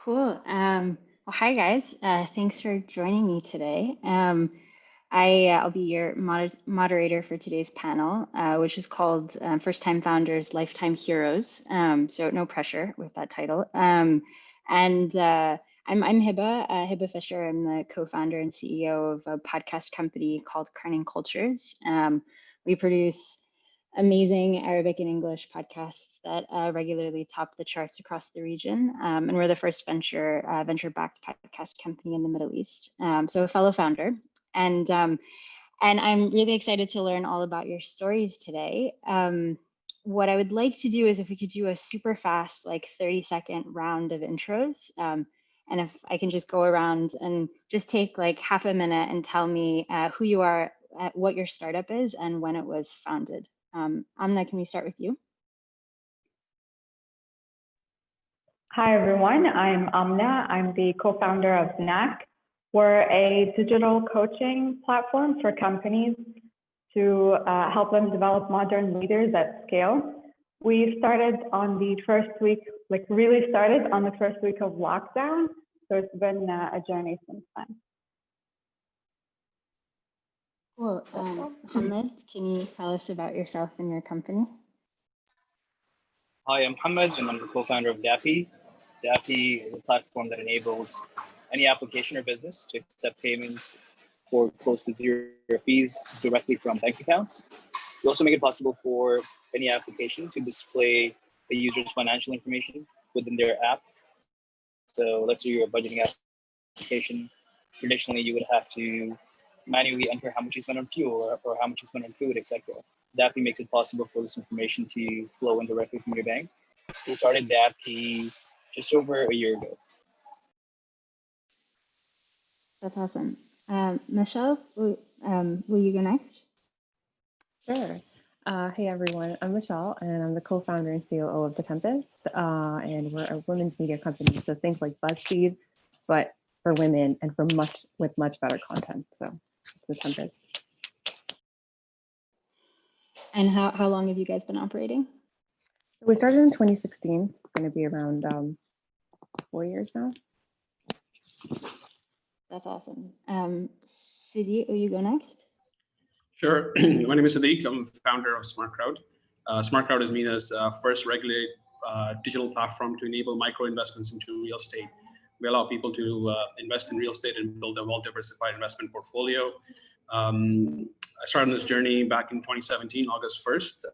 Cool. Well, hi guys. Thanks for joining me today. I'll be your moderator for today's panel, which is called First Time Founders, Lifetime Heroes. So no pressure with that title. I'm Hebah, Hebah Fisher. I'm the co-founder and CEO of a podcast company called Kerning. We produce amazing Arabic and English podcasts that regularly top the charts across the region. And we're the first venture-backed podcast company in the Middle East. So a fellow founder. And I'm really excited to learn all about your stories today. What I would like to do is if we could do a super fast, like 30-second round of intros. And if I can just go around and just take like half a minute and tell me who you are, what your startup is, and when it was founded. Amna, can we start with you? Hi, everyone. I'm Amna. I'm the co-founder of Knack. We're a digital coaching platform for companies to help them develop modern leaders at scale. We started on the first week, really started on the first week of lockdown. So it's been a journey since then. Cool. Mohammed, can you tell us about yourself and your company? Hi, I'm Mohammed, and I'm the co-founder of Dapi. Dapi is a platform that enables any application or business to accept payments for close to zero fees directly from bank accounts. We also make it possible for any application to display the user's financial information within their app. So let's say you're a budgeting application. Traditionally, you would have to manually enter how much you spend on fuel or how much you spend on food, etc. Dapi makes it possible for this information to flow in directly from your bank. We started Dapi just over a year ago. That's awesome. Mashal, will you go next? Sure. Hey everyone, I'm Mashal and I'm the co-founder and COO of the Tempest. And we're a women's media company. So think like BuzzFeed, but for women and with much better content. So it's the Tempest. And how long have you guys been operating? So we started in 2016. It's going to be around 4 years now. That's awesome. Siddiq, will you go next? Sure. My name is Siddiq. I'm the founder of SmartCrowd. SmartCrowd is MENA's first regulated digital platform to enable micro investments into real estate. We allow people to invest in real estate and build a well-diversified investment portfolio. I started this journey back in 2017, August 1st.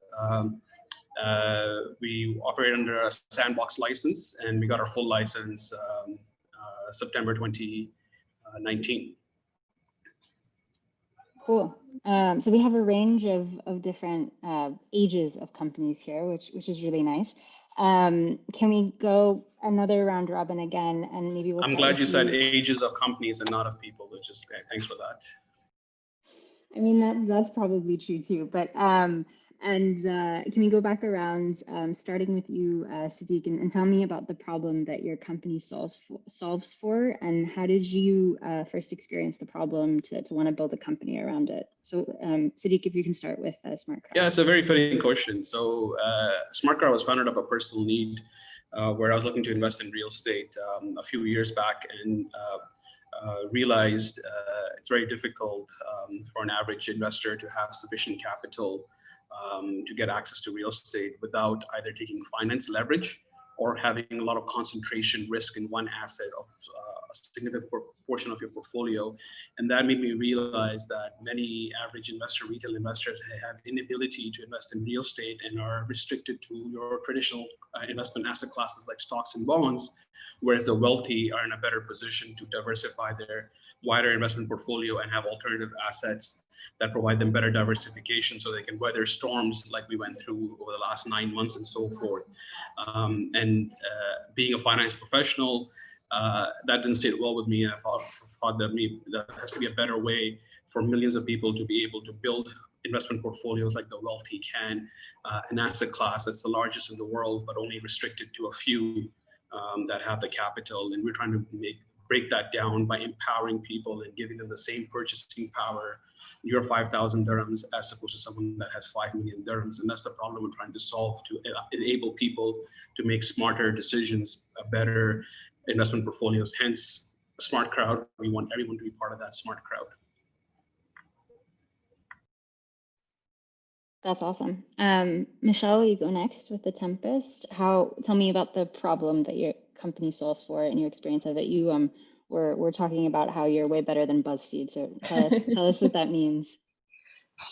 We operate under a sandbox license, and we got our full license September 2019. Cool. So we have a range of different ages of companies here, which is really nice. Can we go another round robin again, and maybe we'll. I'm glad you said ages of companies and not of people, which is great. Thanks for that. I mean, that's probably true too, but can we go back around, starting with you, Siddiq, and tell me about the problem that your company solves for, and how did you first experience the problem to want to build a company around it? So Siddiq, if you can start with SmartCrowd. Yeah, it's a very fitting question. So SmartCrowd was founded of a personal need where I was looking to invest in real estate a few years back, and realized it's very difficult for an average investor to have sufficient capital to get access to real estate without either taking finance leverage or having a lot of concentration risk in one asset of a significant portion of your portfolio. And that made me realize that many average retail investors have inability to invest in real estate and are restricted to your traditional investment asset classes like stocks and bonds, whereas the wealthy are in a better position to diversify their wider investment portfolio and have alternative assets that provide them better diversification so they can weather storms like we went through over the last 9 months and so forth. Being a finance professional, that didn't sit well with me. I thought that there has to be a better way for millions of people to be able to build investment portfolios like the wealthy can, an asset class that's the largest in the world, but only restricted to a few that have the capital. And we're trying to break that down by empowering people and giving them the same purchasing power, your 5,000 dirhams as opposed to someone that has 5 million dirhams. And that's the problem we're trying to solve, to enable people to make smarter decisions, better investment portfolios. Hence, SmartCrowd. We want everyone to be part of that SmartCrowd. That's awesome. Mashal, you go next with the Tempest. Tell me about the problem that your company solves for and your experience of it. You we're talking about how you're way better than BuzzFeed. So tell us what that means.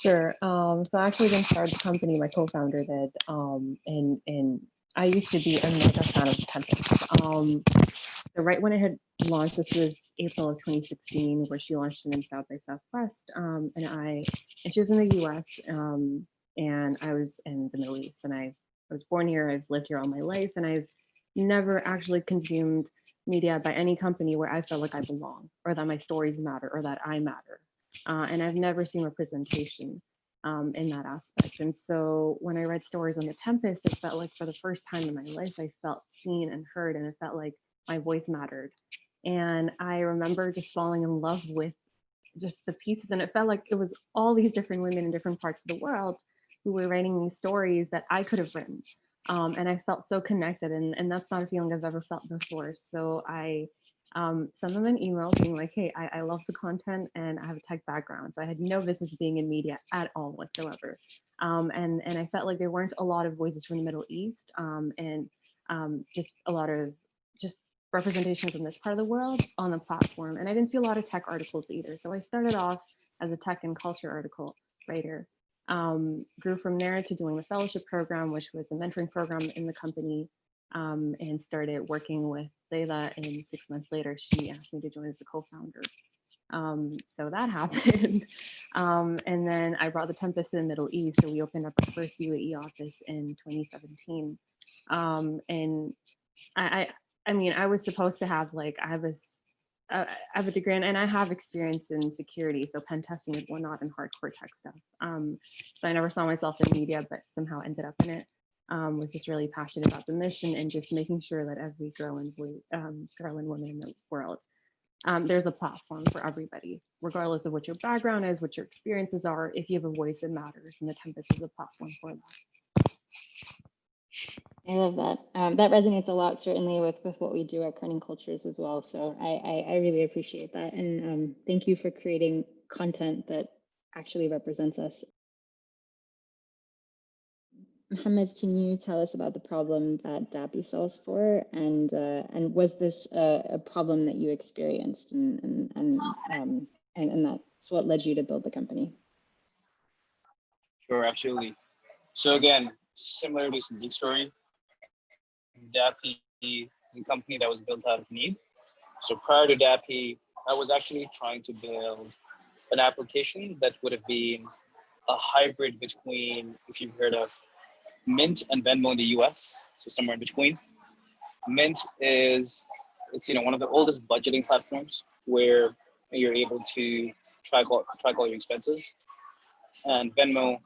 Sure. So I actually didn't start the company. My co-founder did. And I used to be a mega fan of Tempest. So right when it had launched, this was April of 2016, where she launched it in South by Southwest. And she was in the US, and I was in the Middle East. And I was born here. I've lived here all my life, and I've never actually consumed media by any company where I felt like I belong, or that my stories matter, or that I matter. And I've never seen representation in that aspect. And so when I read stories on the Tempest, it felt like for the first time in my life, I felt seen and heard, and it felt like my voice mattered. And I remember just falling in love with just the pieces. And it felt like it was all these different women in different parts of the world who were writing these stories that I could have written. And I felt so connected, and that's not a feeling I've ever felt before. So I sent them an email being like, hey, I love the content and I have a tech background. So I had no business being in media at all whatsoever. And I felt like there weren't a lot of voices from the Middle East, and just a lot of just representation from this part of the world on the platform. And I didn't see a lot of tech articles either. So I started off as a tech and culture article writer. Grew from there to doing the fellowship program, which was a mentoring program in the company, and started working with Layla. And 6 months later, she asked me to join as a co-founder. So that happened. And then I brought the Tempest to the Middle East. So we opened up our first UAE office in 2017. And I mean, I was supposed to have I have a degree and I have experience in security, so pen testing and whatnot, and hardcore tech stuff. So I never saw myself in media, but somehow ended up in it. Was just really passionate about the mission and just making sure that every girl and woman in the world, there's a platform for everybody, regardless of what your background is, what your experiences are. If you have a voice, it matters, and the Tempest is a platform for that. I love that. That resonates a lot, certainly, with what we do at Kerning Cultures as well. So I really appreciate that. And thank you for creating content that actually represents us. Mohammed, can you tell us about the problem that Dapi solves for? And was this a problem that you experienced? And that's what led you to build the company? Sure, absolutely. So again, similar to Siddiq's story, Dapi is a company that was built out of need. So prior to Dapi, I was actually trying to build an application that would have been a hybrid between, if you've heard of Mint and Venmo in the US, so somewhere in between. Mint it's one of the oldest budgeting platforms where you're able to track all your expenses, and Venmo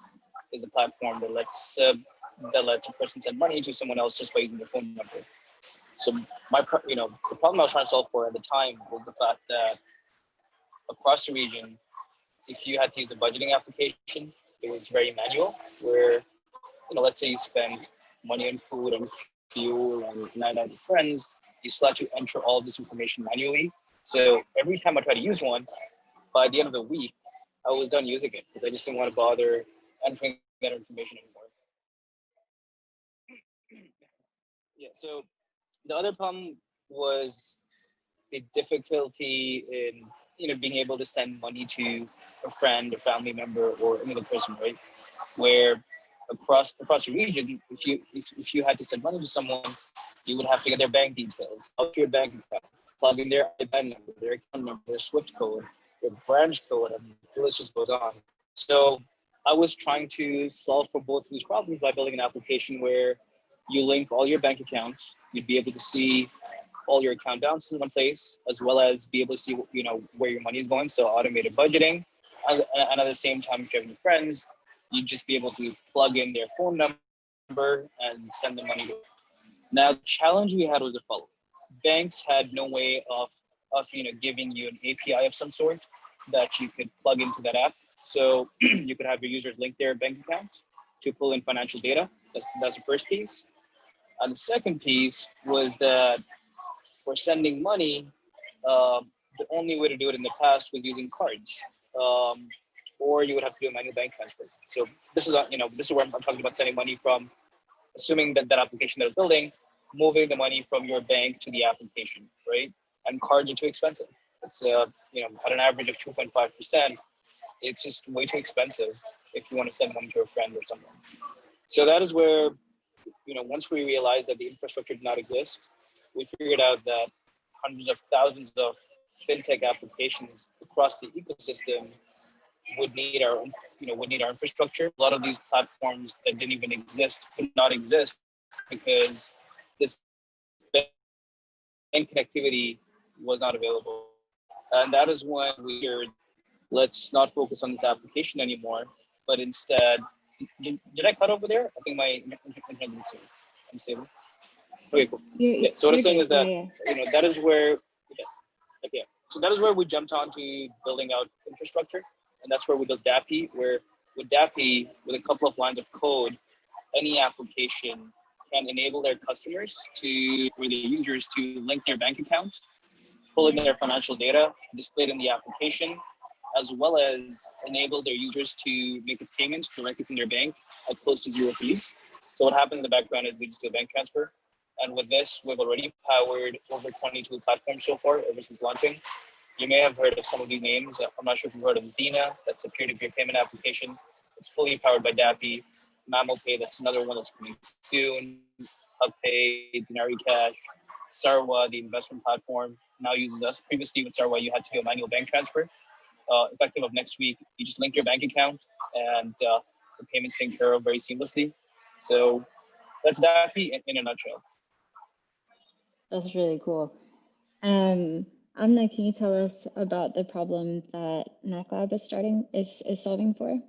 is a platform that lets a person send money to someone else just by using their phone number. So the problem I was trying to solve for at the time was the fact that across the region, if you had to use a budgeting application, it was very manual, where, let's say you spend money on food and fuel and night out with friends, you still have to enter all this information manually. So every time I tried to use one, by the end of the week, I was done using it because I just didn't want to bother entering that information anymore. Yeah, so the other problem was the difficulty in, being able to send money to a friend, a family member, or another person, right? Where across the region, if you had to send money to someone, you would have to get their bank details, up your bank account, plug in their IBAN number, their account number, their SWIFT code, their branch code, and the list just goes on. So I was trying to solve for both of these problems by building an application where you link all your bank accounts. You'd be able to see all your account balances in one place, as well as be able to see where your money is going. So automated budgeting, and at the same time, if you have any friends, you'd just be able to plug in their phone number and send the money. Now, the challenge we had was the following: banks had no way of giving you an API of some sort that you could plug into that app. So you could have your users link their bank accounts to pull in financial data. That's the first piece. And the second piece was that for sending money, the only way to do it in the past was using cards, or you would have to do a manual bank transfer. So this is this is where I'm talking about sending money from, assuming that application that is building, moving the money from your bank to the application, right? And cards are too expensive. It's at an average of 2.5%. It's just way too expensive if you want to send money to a friend or someone. So that is where, once we realized that the infrastructure did not exist, we figured out that hundreds of thousands of fintech applications across the ecosystem would need our infrastructure. A lot of these platforms that didn't even exist could not exist because this bank connectivity was not available. And that is when we heard, let's not focus on this application anymore, but instead, did I cut over there? I think my internet is unstable. Okay, cool. Yeah, so what I'm saying is that, that is where, so that is where we jumped onto building out infrastructure. And that's where we built Dapi, where with Dapi, with a couple of lines of code, any application can enable their customers or the users to link their bank accounts, pull in their financial data, display it in the application, as well as enable their users to make the payments directly from their bank at close to zero fees. So what happens in the background is we just do a bank transfer. And with this, we've already powered over 22 platforms so far, ever since launching. You may have heard of some of these names. I'm not sure if you've heard of Zena, that's a peer-to-peer payment application. It's fully powered by Dapi. MammoPay, that's another one that's coming soon. HubPay, Dinari Cash. Sarwa, the investment platform, now uses us. Previously with Sarwa, you had to do a manual bank transfer. Effective of next week, you just link your bank account and the payments taken care of very seamlessly. So that's Dapi in a nutshell. That's really cool. Amna, can you tell us about the problem that KnackLab is solving for?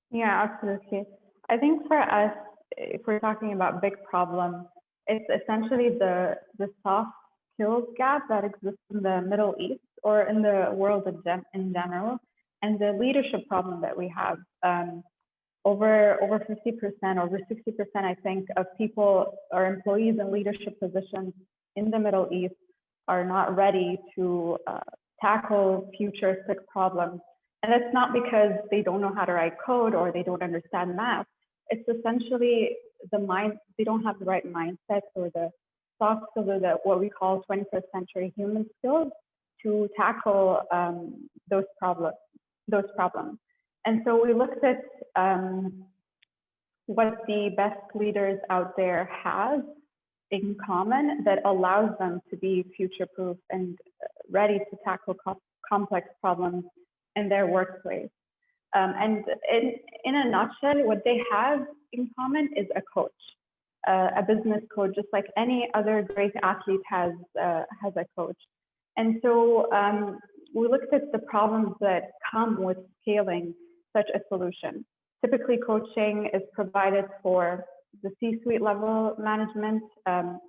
Yeah, absolutely. I think for us, if we're talking about big problem, it's essentially the soft skills gap that exists in the Middle East or in the world in general, and the leadership problem that we have. Over 50%, over 60%, I think, of people or employees in leadership positions in the Middle East are not ready to tackle futuristic problems. And that's not because they don't know how to write code or they don't understand math. It's essentially they don't have the right mindset or the soft skills or what we call 21st century human skills to tackle those problems. And so we looked at what the best leaders out there have in common that allows them to be future-proof and ready to tackle complex problems in their workplace. And in a nutshell, what they have in common is a coach, a business coach, just like any other great athlete has a coach. And so we looked at the problems that come with scaling such a solution. Typically, coaching is provided for the C-suite level management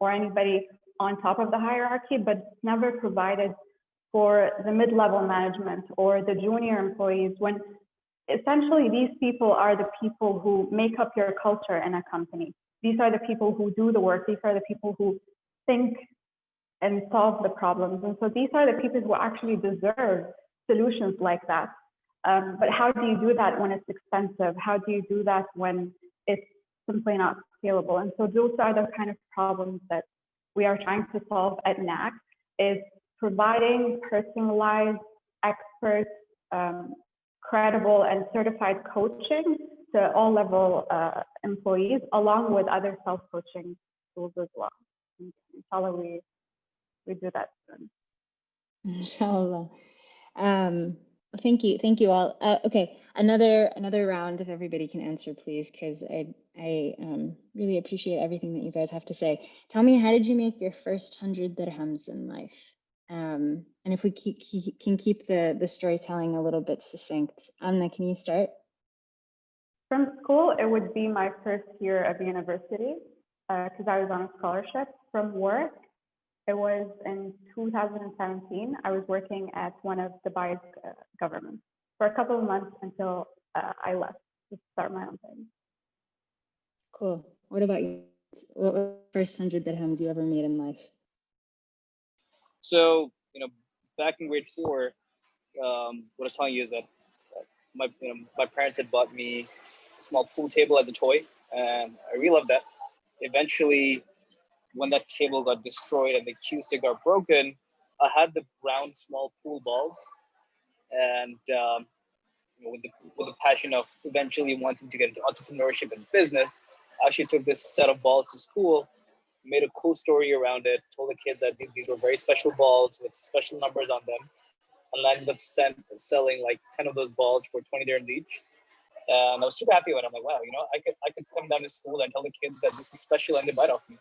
or anybody on top of the hierarchy, but it's never provided for the mid-level management or the junior employees, when essentially these people are the people who make up your culture in a company. These are the people who do the work. These are the people who think and solve the problems. And so these are the people who actually deserve solutions like that. But how do you do that when it's expensive? How do you do that when it's simply not scalable? And so those are the kind of problems that we are trying to solve at Knack, is providing personalized, expert, credible, and certified coaching to all level employees, along with other self-coaching tools as well. Inshallah, we do that soon. Inshallah. Thank you all. Okay, another round if everybody can answer, please, because I really appreciate everything that you guys have to say. Tell me, how did you make your first 100 dirhams in life? And if we can keep the storytelling a little bit succinct. Amna, can you start? From school, it would be my first year of university because I was on a scholarship. From work, it was in 2017. I was working at one of Dubai's governments for a couple of months until I left to start my own thing. Cool. What about you? What was the first 100 dirhams you ever made in life? So, back in grade 4, what I was telling you is that my parents had bought me a small pool table as a toy, and I really loved that. Eventually, when that table got destroyed and the cue stick got broken, I had the round small pool balls, and with the passion of eventually wanting to get into entrepreneurship and business, I actually took this set of balls to school, made a cool story around it, told the kids that these were very special balls with special numbers on them, and I ended up selling like 10 of those balls for 20 dirhams each. And I was super happy about it. I'm like, wow, I could come down to school and tell the kids that this is special and they buy it off me.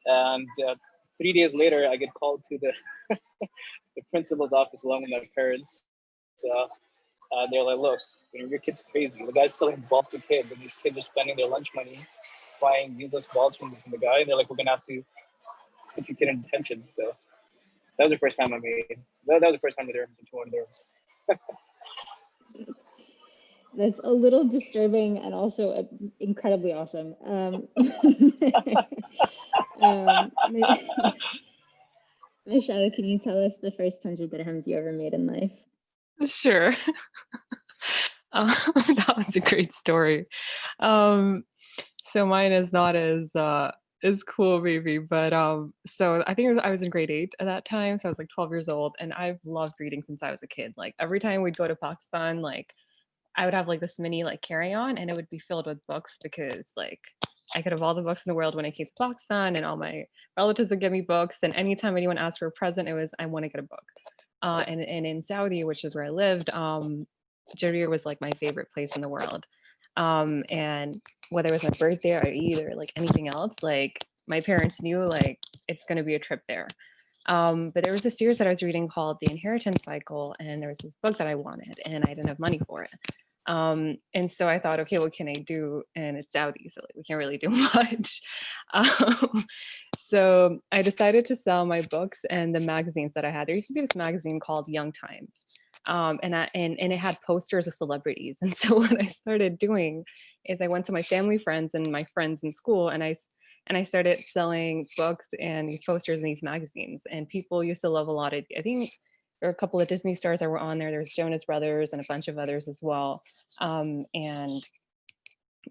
And 3 days later, I get called to the the principal's office along with my parents. They're like, look, your kid's crazy. The guy's selling balls to kids, and these kids are spending their lunch money buying useless balls from the guy. And they're like, we're gonna have to put your kid in detention. So that was the first time I made. That was the first time the dirhams and 200 dirhams. That's a little disturbing and also incredibly awesome. Mashal, can you tell us the first 100 dirhams you ever made in life? Sure. That was a great story. So mine is not as cool, maybe, but so I think I was in grade 8 at that time, so I was like 12 years old, and I've loved reading since I was a kid. Like every time we'd go to Pakistan, like I would have like this mini like carry-on, and it would be filled with books because like I could have all the books in the world when I came to Pakistan, and all my relatives would give me books. And anytime anyone asked for a present, it was I want to get a book. And in Saudi, which is where I lived, Jarir was like my favorite place in the world. And whether it was my birthday or Eid or like anything else, like my parents knew like it's going to be a trip there. But there was a series that I was reading called The Inheritance Cycle, and there was this book that I wanted, and I didn't have money for it. And so I thought, okay, what can I do? And it's Saudi, so like, we can't really do much. So I decided to sell my books and the magazines that I had. There used to be this magazine called Young Times, and it had posters of celebrities. And so what I started doing is I went to my family friends and my friends in school, and I started selling books and these posters and these magazines. And people used to love a lot of, I think there were a couple of Disney stars that were on there. There's Jonas Brothers and a bunch of others as well. And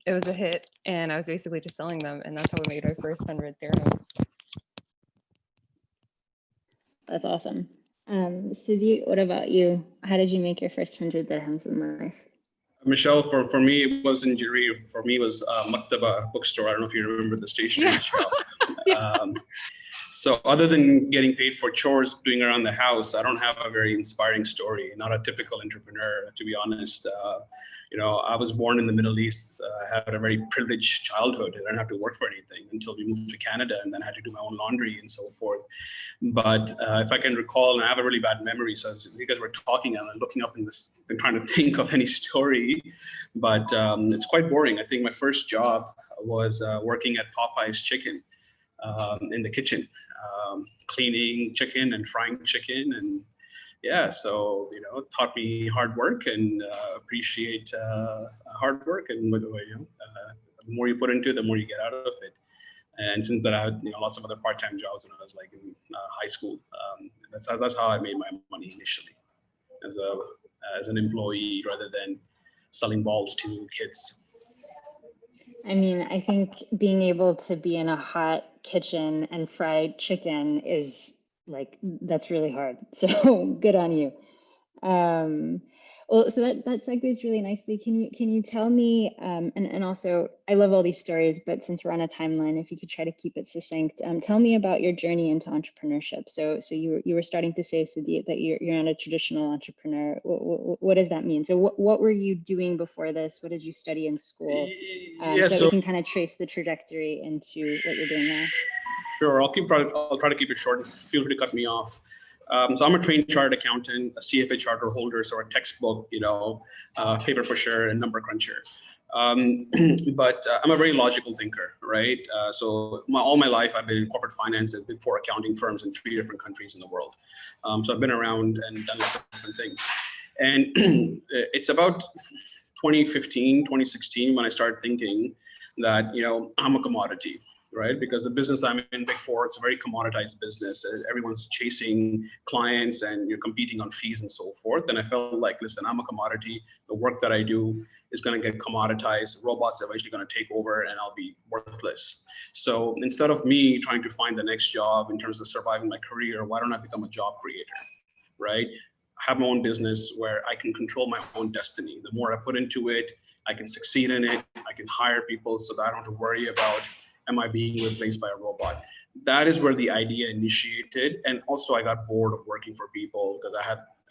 it was a hit, and I was basically just selling them, and that's how we made our first 100 dirhams. That's awesome. Siddiq, what about you? How did you make your first 100 dirhams in life? Mashal, for me, it was in Jarir. For me, it was Maktaba bookstore. I don't know if you remember the stationery shop. So other than getting paid for chores, doing around the house, I don't have a very inspiring story. Not a typical entrepreneur, to be honest. I was born in the Middle East. I had a very privileged childhood. I didn't have to work for anything until we moved to Canada, and then I had to do my own laundry and so forth. But if I can recall, and I have a really bad memory, so as you guys were talking, and I'm looking up in this and trying to think of any story, but it's quite boring. I think my first job was working at Popeye's Chicken in the kitchen, cleaning chicken and frying chicken, and yeah, so it taught me hard work and appreciate hard work, and the more you put into it, the more you get out of it. And since then, I had lots of other part-time jobs when I was like in high school. That's how I made my money initially, as an employee rather than selling balls to kids. I mean, I think being able to be in a hot kitchen and fry chicken is like, that's really hard. So good on you. Well, so that segues really nicely. Can you tell me, and also I love all these stories, but since we're on a timeline, if you could try to keep it succinct, tell me about your journey into entrepreneurship. So you were starting to say, Siddiq, that you're not a traditional entrepreneur. What does that mean? So what were you doing before this? What did you study in school? So we can kind of trace the trajectory into what you're doing now. Sure, I'll try to keep it short. Feel free to cut me off. So I'm a trained chartered accountant, a CFA charter holder, so a textbook, paper pusher and number cruncher. But I'm a very logical thinker, right? So all my life, I've been in corporate finance at Big 4 accounting firms in 3 different countries in the world. So I've been around and done lots of different things. And it's about 2015, 2016 when I started thinking that, I'm a commodity. right? Because the business I'm in, Big Four, it's a very commoditized business. Everyone's chasing clients and you're competing on fees and so forth. And I felt like, listen, I'm a commodity. The work that I do is going to get commoditized. Robots are eventually going to take over and I'll be worthless. So instead of me trying to find the next job in terms of surviving my career, why don't I become a job creator, right? Have my own business where I can control my own destiny. The more I put into it, I can succeed in it. I can hire people so that I don't have to worry about, am I being replaced by a robot? That is where the idea initiated. And also I got bored of working for people because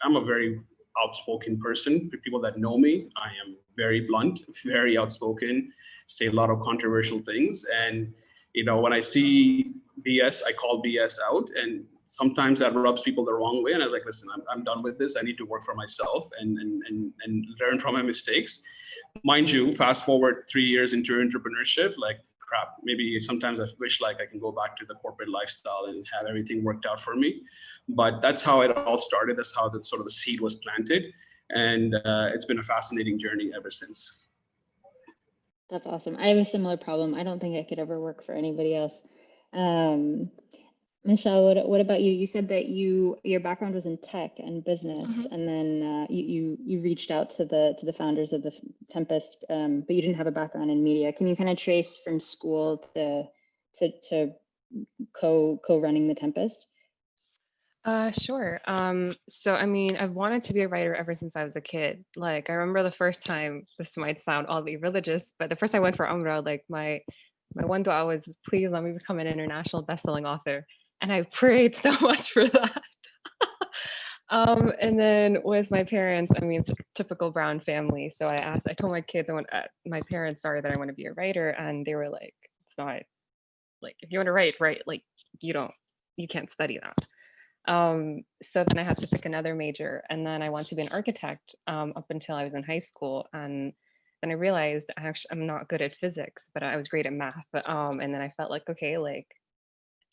I'm a very outspoken person. For people that know me, I am very blunt, very outspoken, say a lot of controversial things. And, when I see BS, I call BS out. And sometimes that rubs people the wrong way. And I was like, listen, I'm done with this. I need to work for myself and learn from my mistakes. Mind you, fast forward 3 years into entrepreneurship, like crap, maybe sometimes I wish like I can go back to the corporate lifestyle and have everything worked out for me. But that's how it all started. That's how the sort of the seed was planted. And it's been a fascinating journey ever since. That's awesome. I have a similar problem. I don't think I could ever work for anybody else. Mashal, what about you? You said that your background was in tech and business, and then you reached out to the founders of the Tempest, but you didn't have a background in media. Can you kind of trace from school to co-running the Tempest? Sure. So I mean, I've wanted to be a writer ever since I was a kid. Like I remember the first time, this might sound oddly religious, but the first time I went for Umrah, like my one dua was, please let me become an international best-selling author. And I prayed so much for that. And then with my parents, I mean, it's a typical Brown family. So I told my kids, my parents, sorry, that I want to be a writer. And they were like, it's not like, if you want to write, like, you can't study that. So then I had to pick another major, and then I wanted to be an architect up until I was in high school. And then I realized I'm not good at physics, but I was great at math. And then I felt like, okay, like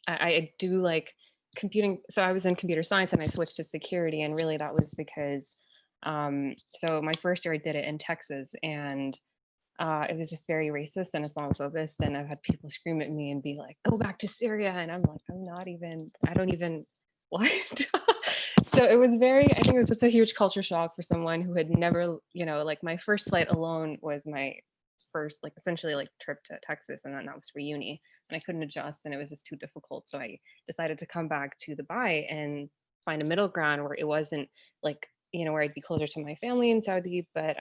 I do like computing. So I was in computer science and I switched to security. And really that was because, so my first year I did it in Texas, and it was just very racist and Islamophobic. And I've had people scream at me and be like, go back to Syria. And I'm like, I don't even, what? So it was I think it was just a huge culture shock for someone who had never, like my first flight alone was my first, like essentially like trip to Texas, and then that was for uni, and I couldn't adjust and it was just too difficult. So I decided to come back to Dubai and find a middle ground where it wasn't like, where I'd be closer to my family in Saudi, but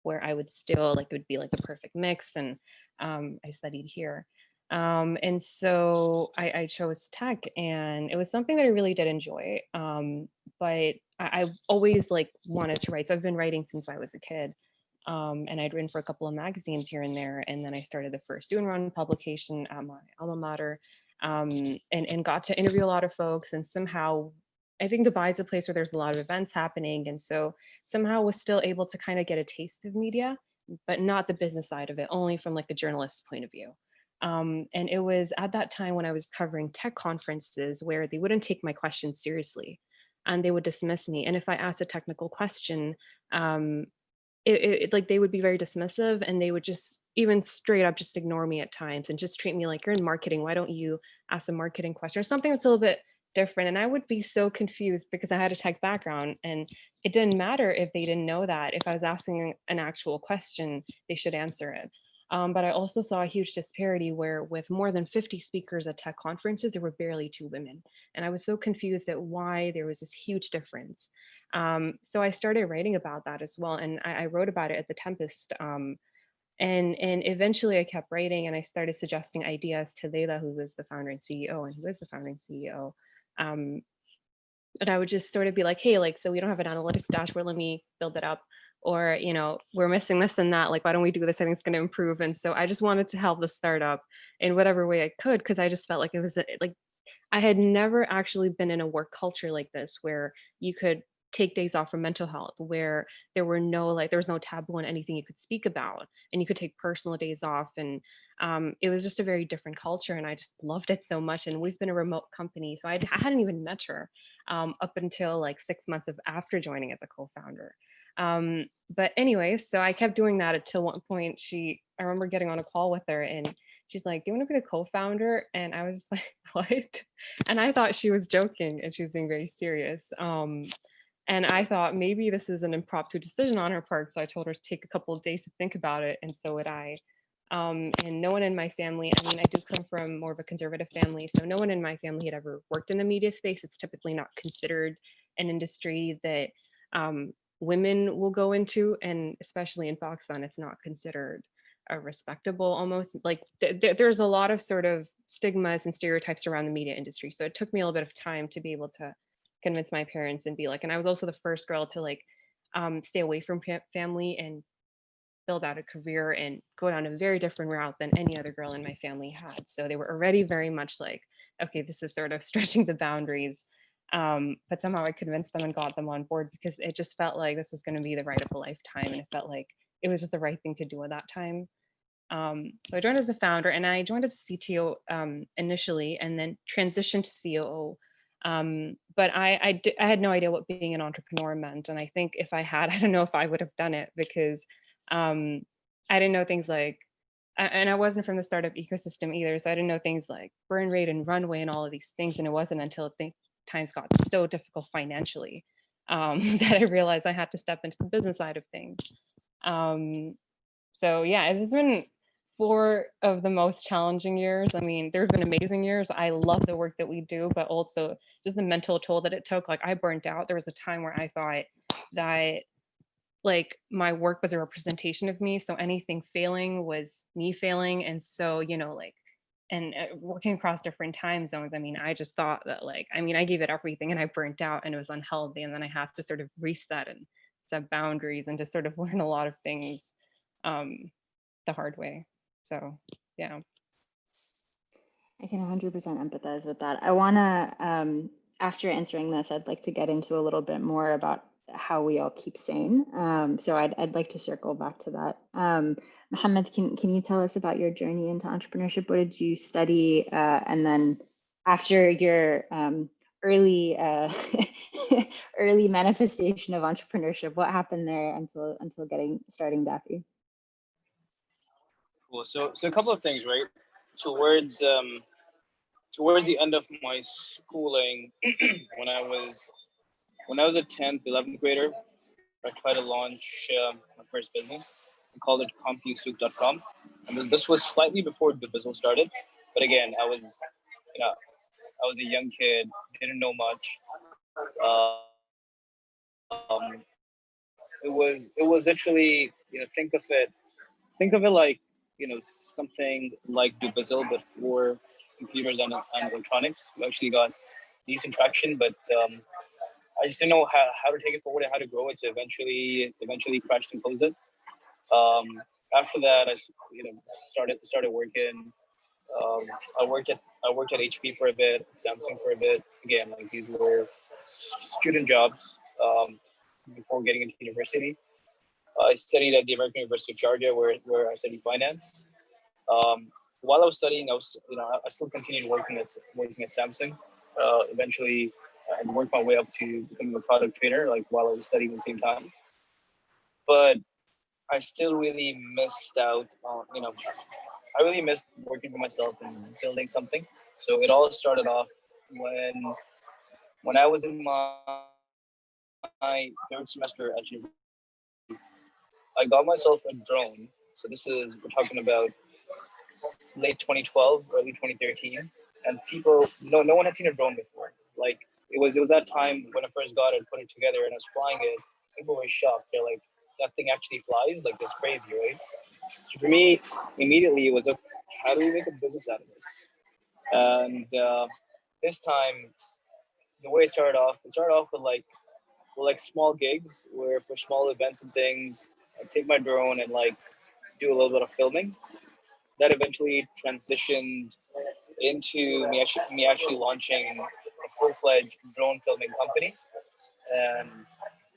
where I would still like, it would be like the perfect mix. And I studied here. And so I chose tech, and it was something that I really did enjoy. But I always like wanted to write. So I've been writing since I was a kid. And I'd written for a couple of magazines here and there. And then I started the first student run publication at my alma mater, and got to interview a lot of folks. And somehow I think Dubai is a place where there's a lot of events happening. And so somehow was still able to kind of get a taste of media, but not the business side of it, only from like a journalist's point of view. And it was at that time when I was covering tech conferences where they wouldn't take my questions seriously and they would dismiss me. And if I asked a technical question, like they would be very dismissive, and they would just even straight up just ignore me at times and just treat me like, you're in marketing, why don't you ask a marketing question or something that's a little bit different. And I would be so confused because I had a tech background, and it didn't matter if they didn't know that. If I was asking an actual question, they should answer it. But I also saw a huge disparity where with more than 50 speakers at tech conferences, there were barely 2 women. And I was so confused at why there was this huge difference. So I started writing about that as well. And I wrote about it at the Tempest. And eventually I kept writing, and I started suggesting ideas to Leila, who was the founder and CEO, and who is the founding CEO. And I would just sort of be like, hey, like, so we don't have an analytics dashboard, let me build it up. Or, we're missing this and that, like, why don't we do this? I think it's going to improve. And so I just wanted to help the startup in whatever way I could, because I just felt like it was like, I had never actually been in a work culture like this, where you could take days off for mental health, where there was no taboo on anything you could speak about, and you could take personal days off. And it was just a very different culture, and I just loved it so much. And we've been a remote company, so I hadn't even met her up until like 6 months after joining as a co-founder. But anyway, so I kept doing that until one point I remember getting on a call with her, and she's like, do you want to be the co-founder? And I was like, what? And I thought she was joking and she was being very serious. And I thought maybe this is an impromptu decision on her part. So I told her to take a couple of days to think about it. And so would I. And no one in my family, I mean, I do come from more of a conservative family. So no one in my family had ever worked in the media space. It's typically not considered an industry that women will go into. And especially in Pakistan, it's not considered respectable almost. Like there's a lot of sort of stigmas and stereotypes around the media industry. So it took me a little bit of time to be able to convince my parents and be like, and I was also the first girl to like stay away from family and build out a career and go down a very different route than any other girl in my family had. So they were already very much like, okay, this is sort of stretching the boundaries. But somehow I convinced them and got them on board because it just felt like this was going to be the ride of a lifetime. And it felt like it was just the right thing to do at that time. So I joined as a founder and I joined as a CTO initially and then transitioned to COO. But I had no idea what being an entrepreneur meant. And I think if I had, I don't know if I would have done it because I didn't know things like, and I wasn't from the startup ecosystem either. So I didn't know things like burn rate and runway and all of these things. And it wasn't until times got so difficult financially that I realized I had to step into the business side of things. So yeah, it's been 4 of the most challenging years. I mean, there's been amazing years. I love the work that we do, but also just the mental toll that it took. Like I burnt out. There was a time where I thought that like my work was a representation of me. So anything failing was me failing. And so, you know, like, and working across different time zones, I mean, I just thought that like, I mean, I gave it everything and I burnt out and it was unhealthy. And then I had to sort of reset and set boundaries and just sort of learn a lot of things the hard way. So, yeah. I can 100% empathize with that. I want to, after answering this, I'd like to get into a little bit more about how we all keep sane. So I'd like to circle back to that. Mohammed, can you tell us about your journey into entrepreneurship? What did you study? And then after your early early manifestation of entrepreneurship, what happened there until starting Dapi? Cool. So a couple of things, right? Towards the end of my schooling, when I was a 10th, 11th grader, I tried to launch my first business. I called it CompuSoup.com. And this was slightly before the business started. But again, I was a young kid, didn't know much. It was literally, think of it like, something like Dubizzle, but for computers and electronics. We actually got decent traction, but I just didn't know how to take it forward and how to grow it to eventually crashed and closed it. After that, I started working. I worked at HP for a bit, Samsung for a bit. Again, like these were student jobs before getting into university. I studied at the American University of Sharjah, where I studied finance. While I was studying, I still continued working at Samsung. Eventually, I worked my way up to becoming a product trainer, like while I was studying at the same time. But I still really missed out on, I really missed working for myself and building something. So it all started off when I was in my 3rd semester at university. I got myself a drone. So we're talking about late 2012, early 2013, and no one had seen a drone before. Like it was that time when I first got it, put it together, and I was flying it. People were shocked. They're like, "That thing actually flies? Like that's crazy, right?" So for me, immediately it was, how do we make a business out of this? And this time, the way it started off with like small gigs, where for small events and things, I take my drone and like do a little bit of filming. That eventually transitioned into me actually launching a full-fledged drone filming company. And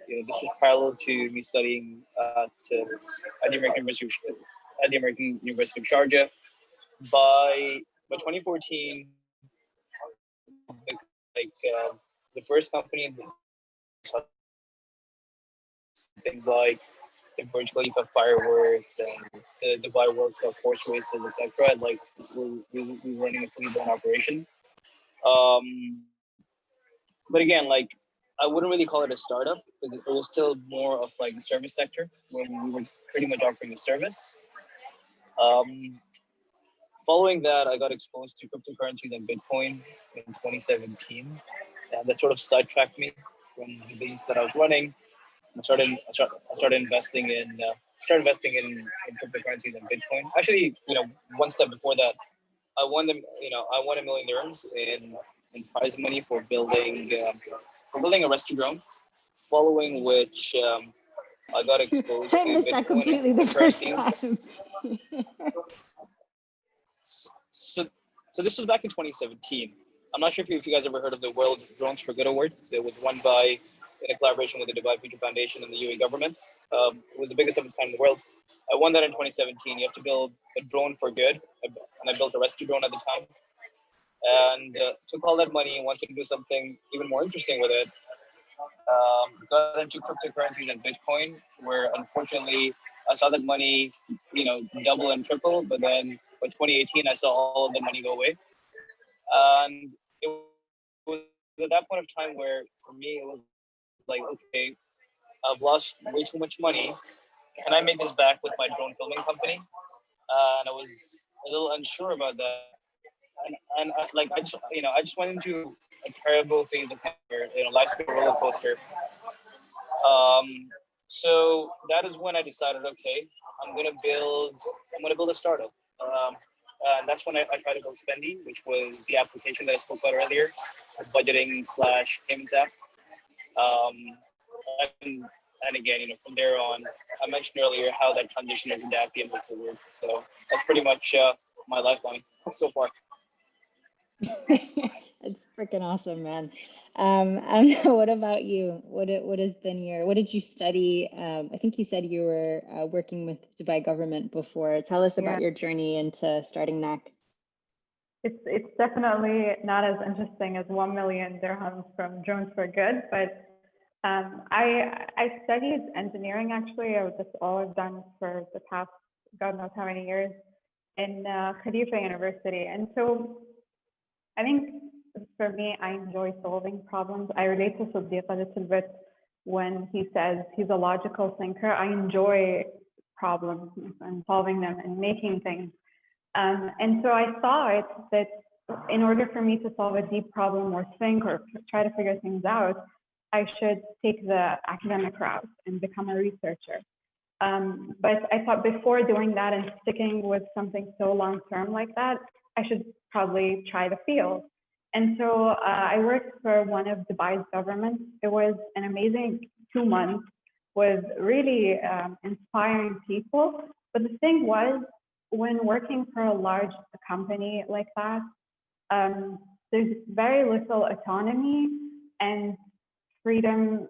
this was parallel to me studying at the American University of Sharjah. By 2014, the first company, things like the Burj Khalifa fireworks and the Dubai World Cup horse races, etc. Like we were running a fully blown operation. But again, like I wouldn't really call it a startup because it was still more of like the service sector when we were pretty much offering a service. Um, Following that, I got exposed to cryptocurrencies and Bitcoin in 2017, and that sort of sidetracked me from the business that I was running. I started investing in in cryptocurrencies and Bitcoin. Actually, one step before that, I won $1 million in prize money for building a rescue drone. Following which, I got exposed to I missed that Bitcoin completely and the first cryptocurrencies. time. So, so this was back in 2017. I'm not sure if you guys ever heard of the World Drones for Good Award. So it was won in a collaboration with the Dubai Future Foundation and the UAE government. It was the biggest of its kind in the world. I won that in 2017. You have to build a drone for good, and I built a rescue drone at the time. And took all that money and wanted to do something even more interesting with it. Got into cryptocurrencies and Bitcoin, where unfortunately I saw that money, double and triple. But then by 2018, I saw all of the money go away. And it was at that point of time where for me, it was like, okay, I've lost way too much money. Can I make this back with my drone filming company? And I was a little unsure about that. And I just went into a terrible phase of my life's been a roller coaster. So that is when I decided, okay, I'm gonna build a startup. And that's when I tried to build Spendy, which was the application that I spoke about earlier, a budgeting / payments app. And again, from there on, I mentioned earlier how that transition into Dapi and moved forward. So that's pretty much my lifeline so far. It's freaking awesome, man. What about you? What has been what did you study? I think you said you were working with Dubai government before. Tell us about your journey into starting Knack. It's definitely not as interesting as 1 million dirhams from Drones for Good, but I studied engineering actually. That's all I've done for the past God knows how many years in Khalifa University. And so I think for me, I enjoy solving problems. I relate to Siddiq a little bit when he says he's a logical thinker. I enjoy problems and solving them and making things. And so I thought that in order for me to solve a deep problem or think or try to figure things out, I should take the academic route and become a researcher. But I thought before doing that and sticking with something so long-term like that, I should probably try the field. And so I worked for one of Dubai's governments. It was an amazing 2 months with really inspiring people. But the thing was, when working for a large company like that, there's very little autonomy and freedom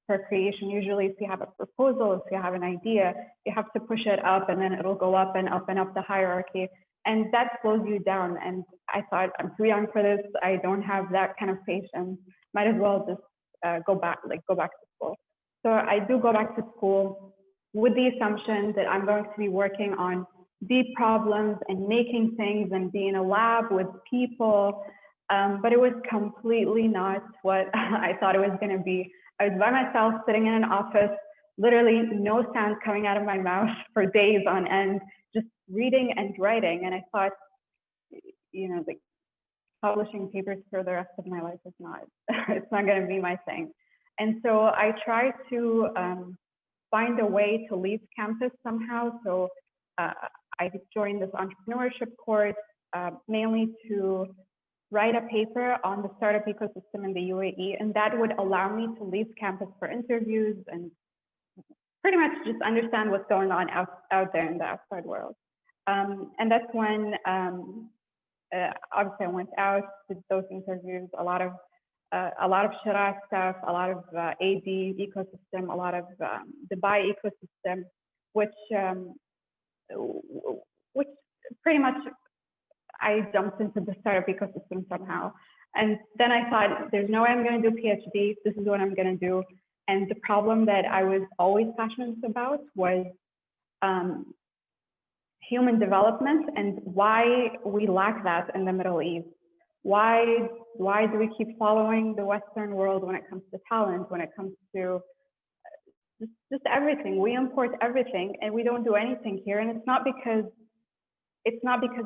for creation. Usually if you have a proposal, if you have an idea, you have to push it up and then it'll go up and up and up the hierarchy. And that slows you down. And I thought, I'm too young for this. I don't have that kind of patience. Might as well just go back to school. So I do go back to school with the assumption that I'm going to be working on deep problems and making things and be in a lab with people. But it was completely not what I thought it was going to be. I was by myself sitting in an office, literally no sound coming out of my mouth for days on end, just reading and writing. And I thought, like publishing papers for the rest of my life is not, it's not going to be my thing. And so I tried to find a way to leave campus somehow. So I joined this entrepreneurship course, mainly to write a paper on the startup ecosystem in the UAE, and that would allow me to leave campus for interviews and pretty much just understand what's going on out there in the outside world. And that's when obviously I went out, did those interviews, a lot of Shara stuff, a lot of AD ecosystem, a lot of Dubai ecosystem, which pretty much I jumped into the startup ecosystem somehow. And then I thought, there's no way I'm going to do PhD. This is what I'm going to do. And the problem that I was always passionate about was human development and why we lack that in the Middle East. Why do we keep following the Western world when it comes to talent, when it comes to just everything? We import everything and we don't do anything here. And it's not because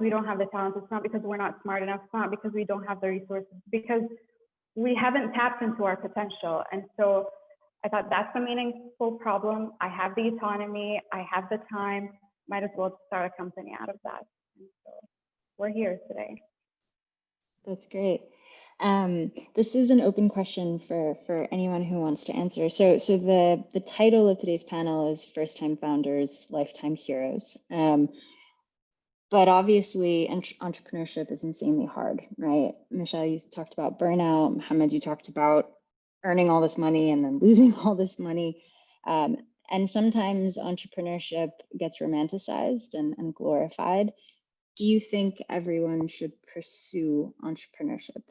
we don't have the talent. It's not because we're not smart enough. It's not because we don't have the resources, because we haven't tapped into our potential. And so I thought that's a meaningful problem. I have the autonomy. I have the time. Might as well start a company out of that. And so we're here today. That's great. This is an open question for anyone who wants to answer. So the title of today's panel is First Time Founders, Lifetime Heroes. But obviously, entrepreneurship is insanely hard, right? Mashal, you talked about burnout. Mohammed, you talked about earning all this money and then losing all this money. And sometimes entrepreneurship gets romanticized and glorified. Do you think everyone should pursue entrepreneurship?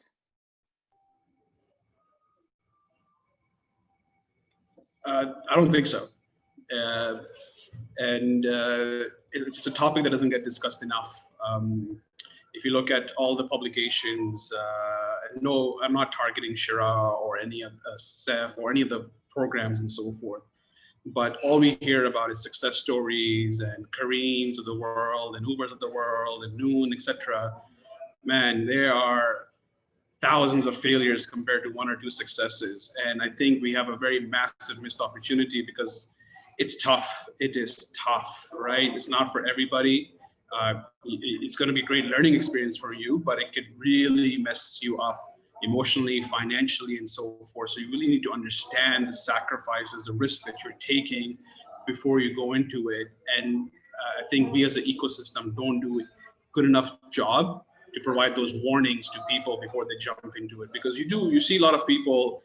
I don't think so. It's a topic that doesn't get discussed enough. If you look at all the publications, no, I'm not targeting Shira or any of SEF or any of the programs and so forth. But all we hear about is success stories and Kareems of the world and Ubers of the world and Noon, etc. Man, there are thousands of failures compared to one or two successes. And I think we have a very massive missed opportunity because it's tough. It is tough, right? It's not for everybody. It's going to be a great learning experience for you, but it could really mess you up emotionally, financially, and so forth. So you really need to understand the sacrifices, the risk that you're taking before you go into it. And I think we as an ecosystem don't do a good enough job to provide those warnings to people before they jump into it. Because you see a lot of people,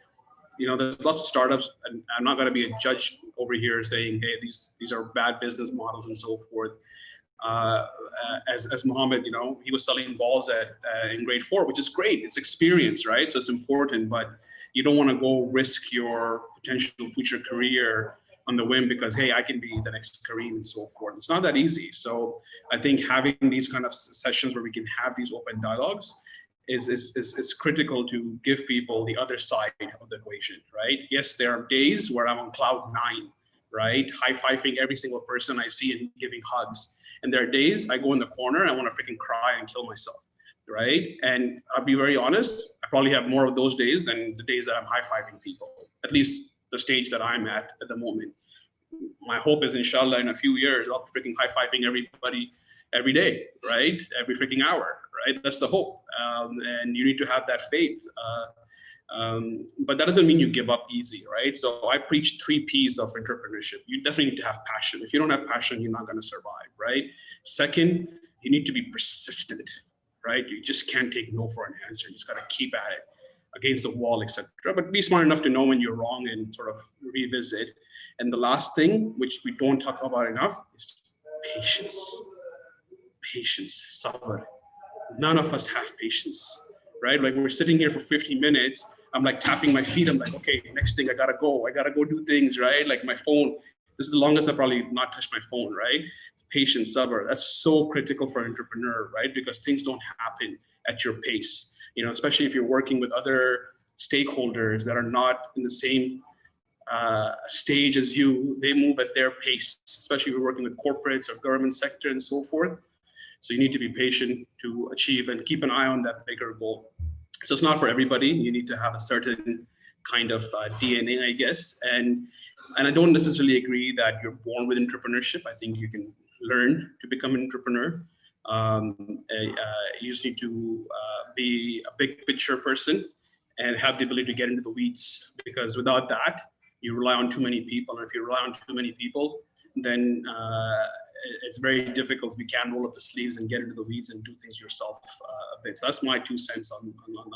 there's lots of startups, and I'm not going to be a judge over here saying, hey, these are bad business models and so forth. As Mohammed, he was selling balls in grade 4, which is great. It's experience, right? So it's important, but you don't want to go risk your potential future career on the whim because, hey, I can be the next Kareem and so forth. It's not that easy. So I think having these kind of sessions where we can have these open dialogues is critical to give people the other side of the equation, right? Yes, there are days where I'm on cloud 9, right? High-fiving every single person I see and giving hugs. And there are days I go in the corner and I want to freaking cry and kill myself, right? And I'll be very honest, I probably have more of those days than the days that I'm high-fiving people, at least the stage that I'm at the moment. My hope is, inshallah, in a few years, I'll be freaking high-fiving everybody every day, right? Every freaking hour, right? That's the hope. And you need to have that faith. But that doesn't mean you give up easy, right? So I preach 3 P's of entrepreneurship. You definitely need to have passion. If you don't have passion, you're not going to survive, right? Second, you need to be persistent, right? You just can't take no for an answer. You just got to keep at it against the wall, etc. But be smart enough to know when you're wrong and sort of revisit. And the last thing, which we don't talk about enough, is patience. Patience, sabr. None of us have patience, right? Like we're sitting here for 50 minutes. I'm like tapping my feet. I'm like, okay, next thing I gotta go do things, right? Like my phone, this is the longest I've probably not touched my phone, right? Patience, sabr, that's so critical for an entrepreneur, right? Because things don't happen at your pace, especially if you're working with other stakeholders that are not in the same stage as you. They move at their pace, especially if you're working with corporates or government sector and so forth. So you need to be patient to achieve and keep an eye on that bigger goal. So it's not for everybody. You need to have a certain kind of DNA, I guess. And I don't necessarily agree that you're born with entrepreneurship. I think you can learn to become an entrepreneur. You just need to be a big picture person and have the ability to get into the weeds, because without that, you rely on too many people. And if you rely on too many people, then it's very difficult if you can't roll up the sleeves and get into the weeds and do things yourself a bit. So that's my 2 cents on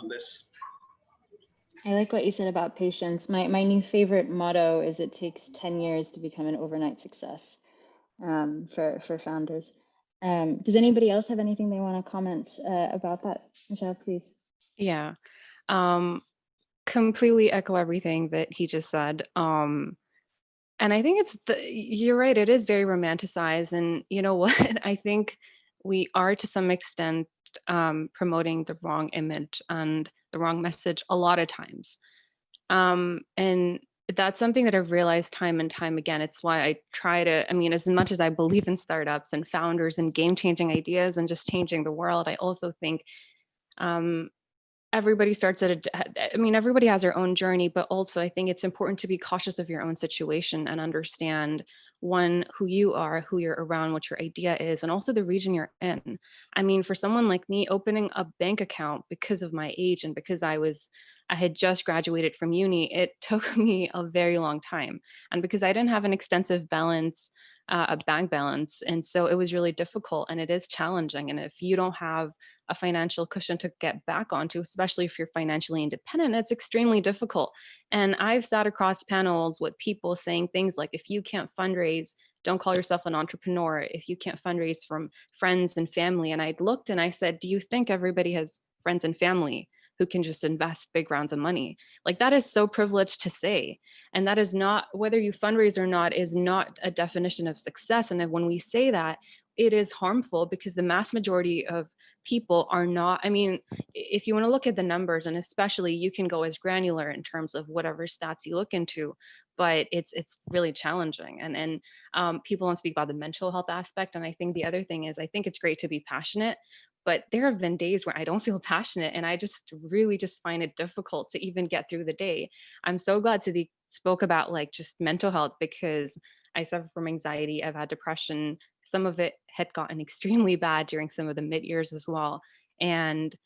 this. I like what you said about patience. My new favorite motto is it takes 10 years to become an overnight success for founders. Does anybody else have anything they want to comment about that? Mashal, please. Yeah. completely echo everything that he just said. And I think you're right, it is very romanticized. And you know what? I think we are to some extent promoting the wrong image and the wrong message a lot of times. And that's something that I've realized time and time again. It's why I try to, I mean, as much as I believe in startups and founders and game changing ideas and just changing the world, I also think um, everybody starts at I mean, everybody has their own journey, but also I think it's important to be cautious of your own situation and understand one, who you are, who you're around, what your idea is, and also the region you're in. I mean, for someone like me, opening a bank account because of my age and because I had just graduated from uni, it took me a very long time. And because I didn't have an extensive balance, a bank balance. And so it was really difficult and it is challenging. And if you don't have a financial cushion to get back onto, especially if you're financially independent, it's extremely difficult. And I've sat across panels with people saying things like, if you can't fundraise, don't call yourself an entrepreneur. If you can't fundraise from friends and family. And I looked and I said, do you think everybody has friends and family who can just invest big rounds of money? Like, that is so privileged to say. And that is not, whether you fundraise or not, is not a definition of success. And then when we say that, it is harmful because the mass majority of people are not, I mean, if you want to look at the numbers, and especially you can go as granular in terms of whatever stats you look into, but it's really challenging. And people don't speak about the mental health aspect. And I think the other thing is, I think it's great to be passionate, but there have been days where I don't feel passionate and I just really just find it difficult to even get through the day. I'm so glad Siddiq spoke about like just mental health, because I suffer from anxiety. I've had depression. Some of it had gotten extremely bad during some of the mid years as well. And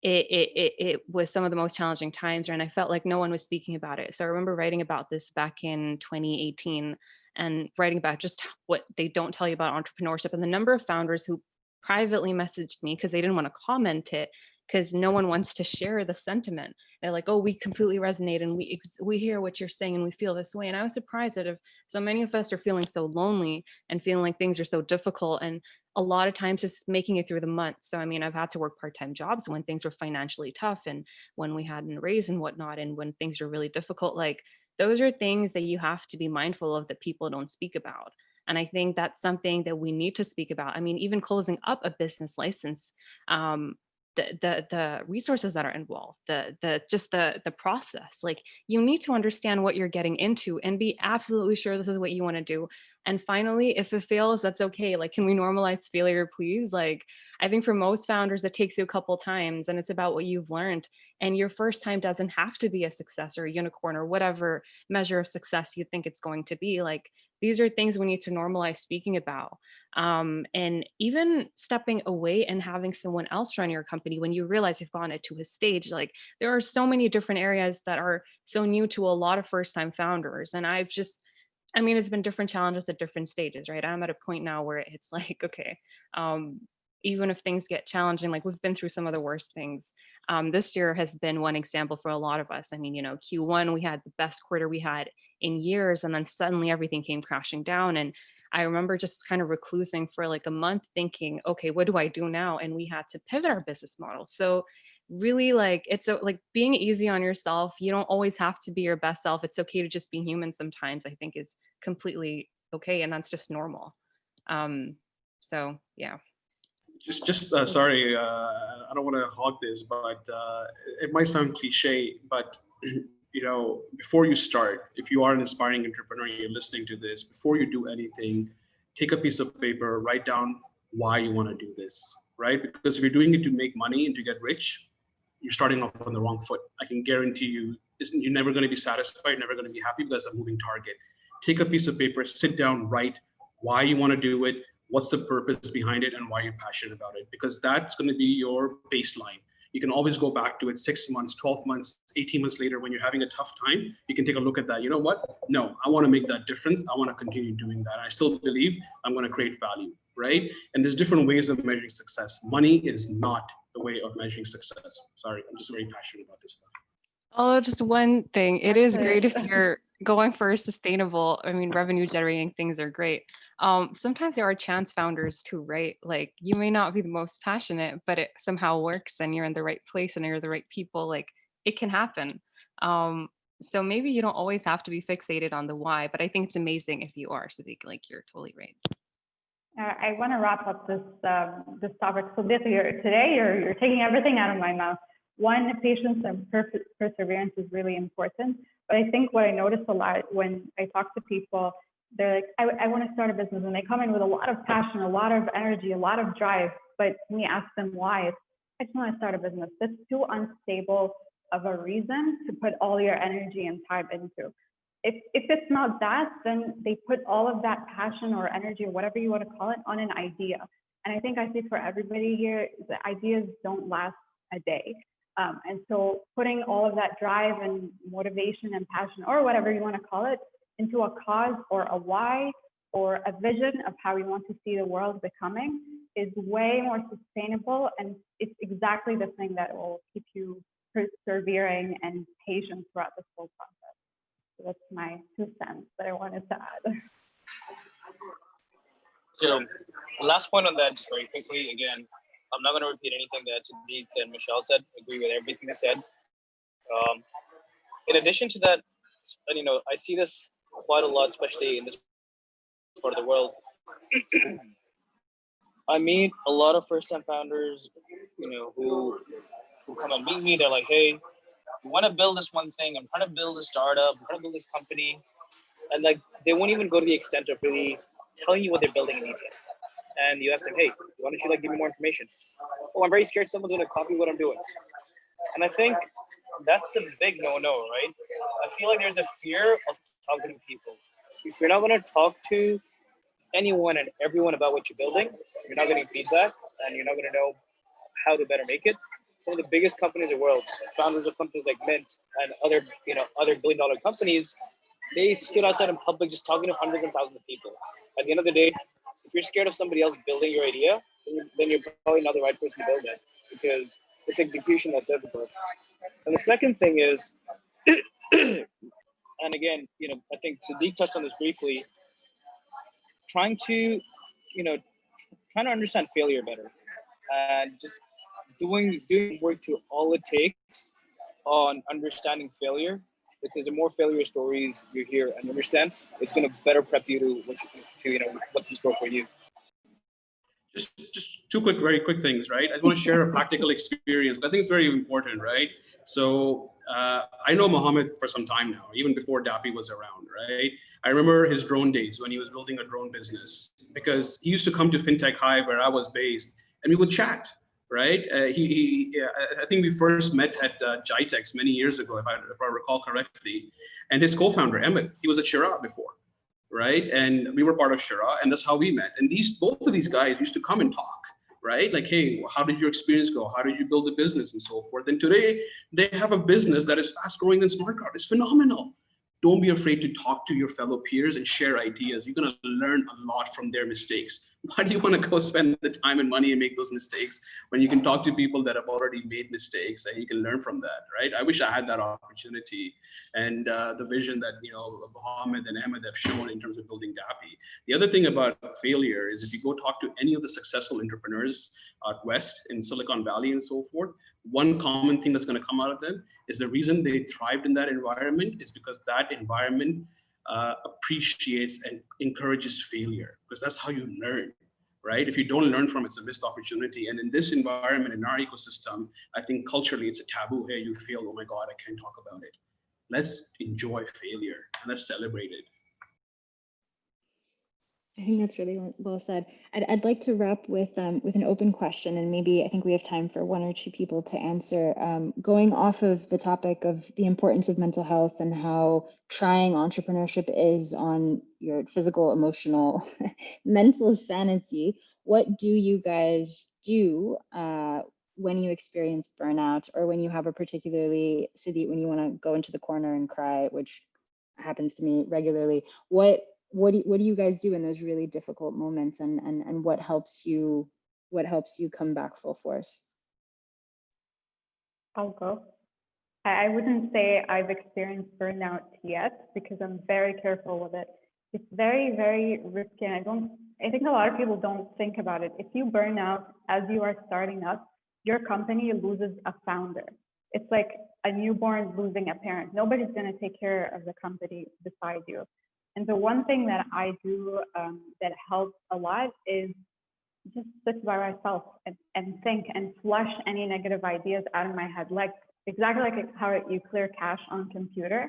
it was some of the most challenging times, and I felt like no one was speaking about it. So I remember writing about this back in 2018 and writing about just what they don't tell you about entrepreneurship, and the number of founders who privately messaged me because they didn't want to comment it, because no one wants to share the sentiment. They're like, oh, we completely resonate and we hear what you're saying and we feel this way. And I was surprised that if so many of us are feeling so lonely and feeling like things are so difficult, and a lot of times just making it through the month. So I mean, I've had to work part-time jobs when things were financially tough and when we hadn't raised and whatnot, and when things are really difficult. Like, those are things that you have to be mindful of that people don't speak about. And I think that's something that we need to speak about. I mean, even closing up a business license, um, the resources that are involved, the process. Like, you need to understand what you're getting into and be absolutely sure this is what you want to do. And finally, if it fails, that's okay. Like, can we normalize failure, please? Like, I think for most founders, it takes you a couple times and it's about what you've learned. And your first time doesn't have to be a success or a unicorn or whatever measure of success you think it's going to be. Like, these are things we need to normalize speaking about. And even stepping away and having someone else run your company when you realize you've gone it to a stage. Like, there are so many different areas that are so new to a lot of first time founders. And I mean, it's been different challenges at different stages, right? I'm at a point now where it's like, okay, um, even if things get challenging, like we've been through some of the worst things. This year has been one example for a lot of us. I mean, you know, Q1, we had the best quarter we had in years, and then suddenly everything came crashing down. And I remember just kind of reclusing for like a month thinking, okay, what do I do now? And we had to pivot our business model. So really, like, like being easy on yourself. You don't always have to be your best self. It's okay to just be human sometimes, I think is completely okay. And that's just normal. So yeah. Sorry, I don't want to hog this, but it might sound cliche, but you know, before you start, if you are an aspiring entrepreneur, you're listening to this, before you do anything, take a piece of paper, write down why you want to do this, right? Because if you're doing it to make money and to get rich, you're starting off on the wrong foot. I can guarantee you, you're never going to be satisfied, never going to be happy, because it's a moving target. Take a piece of paper, sit down, write why you want to do it, what's the purpose behind it, and why you're passionate about it, because that's going to be your baseline. You can always go back to it 6 months, 12 months, 18 months later when you're having a tough time. You can take a look at that. You know what? No, I want to make that difference. I want to continue doing that. I still believe I'm going to create value, right? And there's different ways of measuring success. Money is not the way of measuring success. Sorry, I'm just very passionate about this stuff. Oh, just one thing. It is great if you're going for sustainable, I mean, revenue generating things are great. Sometimes there are chance founders too, right? Like, you may not be the most passionate, but it somehow works and you're in the right place and you're the right people. Like, it can happen. So maybe you don't always have to be fixated on the why, but I think it's amazing if you are, Siddiq, like you're totally right. I want to wrap up this this topic. So today you're taking everything out of my mouth. One, patience and perseverance is really important. But I think what I notice a lot when I talk to people, they're like, I want to start a business, and they come in with a lot of passion, a lot of energy, a lot of drive. But when we ask them why, it's, I just want to start a business. That's too unstable of a reason to put all your energy and time into. If it's not that, then they put all of that passion or energy or whatever you want to call it on an idea. And I think I see for everybody here, the ideas don't last a day. And so putting all of that drive and motivation and passion or whatever you want to call it into a cause or a why or a vision of how you want to see the world becoming is way more sustainable. And it's exactly the thing that will keep you persevering and patient throughout this whole process. So that's my 2 cents that I wanted to add. So last point on that, just very quickly, again, I'm not going to repeat anything that Siddiq and Mashal said. I agree with everything they said. In addition to that, and you know, I see this quite a lot, especially in this part of the world. I meet a lot of first-time founders, you know, who come and meet me. They're like, "Hey, we want to build this one thing. I'm trying to build a startup. I'm trying to build this company," and like they won't even go to the extent of really telling you what they're building in detail. And you ask them, "Hey, why don't you like give me more information?" "Oh, I'm very scared someone's going to copy what I'm doing." And I think that's a big no-no, right? I feel like there's a fear of talking to people. If you're not going to talk to anyone and everyone about what you're building, you're not getting feedback, and you're not going to know how to better make it. Some of the biggest companies in the world, founders of companies like Mint and other billion-dollar companies, they stood outside in public just talking to hundreds and thousands of people. At the end of the day, if you're scared of somebody else building your idea, then you're probably not the right person to build it, because it's execution that's difficult. And the second thing is, and again, you know, I think Siddiq touched on this briefly, trying to understand failure better, and just doing work to all it takes on understanding failure, because the more failure stories you hear and understand, it's going to better prep you to what's in store for you. Just two very quick things, right? I want to share a practical experience. I think it's very important, right? So I know Mohammed for some time now, even before Dapi was around, right? I remember his drone days when he was building a drone business, because he used to come to FinTech High where I was based, and we would chat, right? I think we first met at Jitex many years ago, if I recall correctly. And his co-founder, Ahmed, he was at Shira before, right? And we were part of Shira, and that's how we met. And both of these guys used to come and talk, right? Like, hey, how did your experience go? How did you build a business and so forth? And today they have a business that is fast growing than SmartCrowd. It's phenomenal. Don't be afraid to talk to your fellow peers and share ideas. You're going to learn a lot from their mistakes. Why do you want to go spend the time and money and make those mistakes when you can talk to people that have already made mistakes and you can learn from that, right? I wish I had that opportunity, and the vision that, you know, Mohammed and Ahmed have shown in terms of building Dapi. The other thing about failure is, if you go talk to any of the successful entrepreneurs out west in Silicon Valley and so forth, one common thing that's going to come out of them is the reason they thrived in that environment is because that environment appreciates and encourages failure, because that's how you learn, right? If you don't learn from it, it's a missed opportunity. And in this environment, in our ecosystem, I think culturally it's a taboo. Hey, you fail, oh my God, I can't talk about it. Let's enjoy failure and let's celebrate it. I think that's really well said. I'd like to wrap with an open question, and maybe I think we have time for 1 or 2 people to answer. Going off of the topic of the importance of mental health and how trying entrepreneurship is on your physical, emotional, mental sanity, what do you guys do when you experience burnout, or when you have a particularly, Siddiq, when you want to go into the corner and cry, which happens to me regularly? What do you guys do in those really difficult moments, and what helps you come back full force? I'll go. I wouldn't say I've experienced burnout yet, because I'm very careful with it. It's very, very risky. And I think a lot of people don't think about it. If you burn out as you are starting up, your company loses a founder. it's like a newborn losing a parent. Nobody's going to take care of the company beside you. And so one thing that I do that helps a lot is just sit by myself and think and flush any negative ideas out of my head, like exactly like how you clear cache on computer.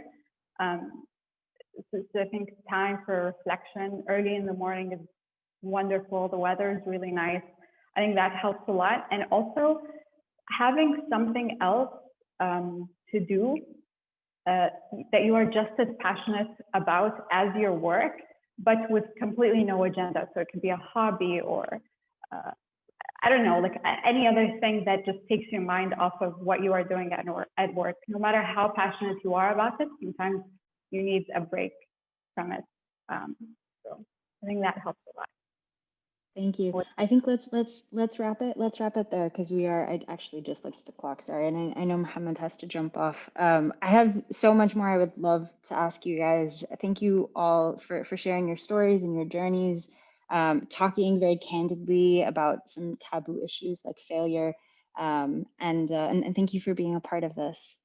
So I think time for reflection early in the morning is wonderful. The weather is really nice. I think that helps a lot. And also having something else to do that you are just as passionate about as your work, but with completely no agenda. So it could be a hobby or I don't know, like any other thing that just takes your mind off of what you are doing at work. No matter how passionate you are about it, sometimes you need a break from it. So I think that helps a lot. Thank you. I think let's wrap it. Let's wrap it there because I actually just looked at the clock. Sorry, and I know Mohammed has to jump off. I have so much more I would love to ask you guys. Thank you all for sharing your stories and your journeys, talking very candidly about some taboo issues like failure, and thank you for being a part of this.